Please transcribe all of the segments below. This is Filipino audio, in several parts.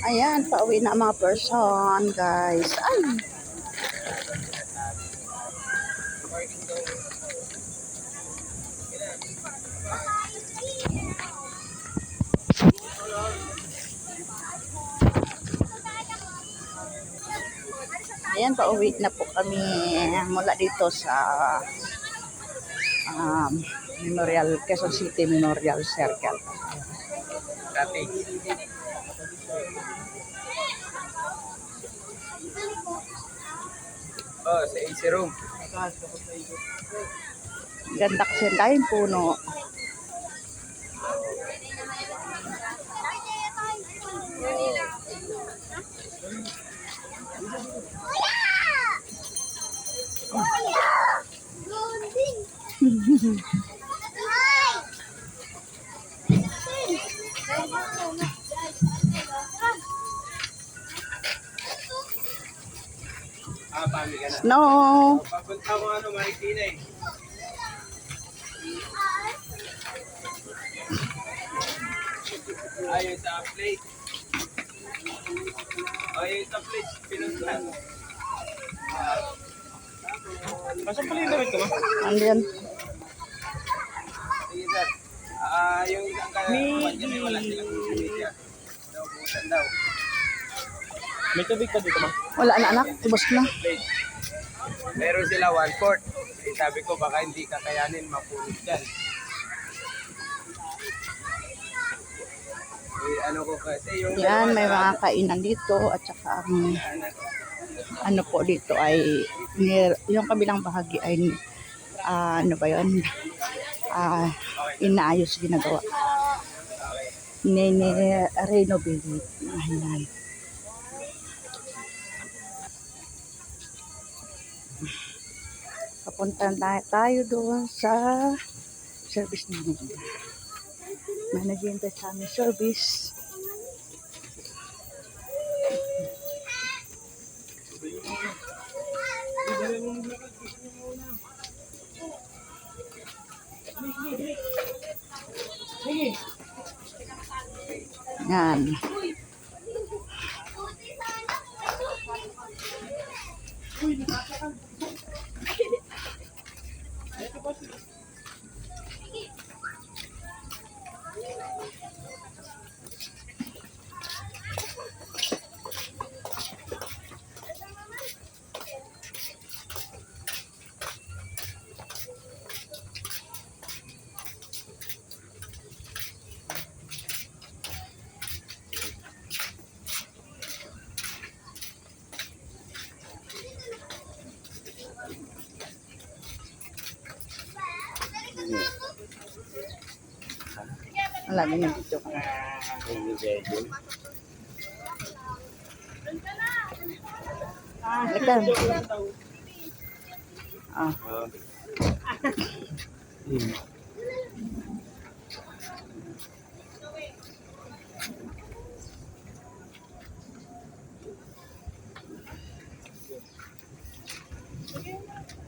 Ayan, pauwi na ang mga person, guys. Ay! Ayan, pauwi na po kami mula dito sa Memorial, Quezon City Memorial Circle. Oh, sa AC room. Ganda kasi tayong puno. Pami ka na. Snow! Papunta ko Marikina eh. Ayun sa plate. Ayun sa plate. Pinuntan. Pasok pala yung damit ko ba? Andiyan. Sige sir. Yung isang kanya wala silang media. Daw, busan daw. May tubig pa dito ma? Wala na anak, ubos na. Meron sila 1/4. Eh, sabi ko baka hindi kakayanin mapulot dyan. Eh, ano ko kasi yung... Yan, may mga kainan dito at saka ang ano po dito ay yung kabilang bahagi ay ano ba yun? Inaayos ginagawa. Renovate. Ayan. Papunta na tayo doon sa service namin. May nag-iintay sa aming service. Yan. Wala din yung video ka. Ikaw.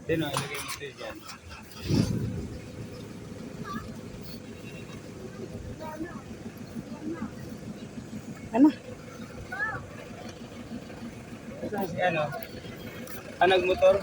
Dino, ilagay mo ito dyan. Ano? Si ano? Nagmotor?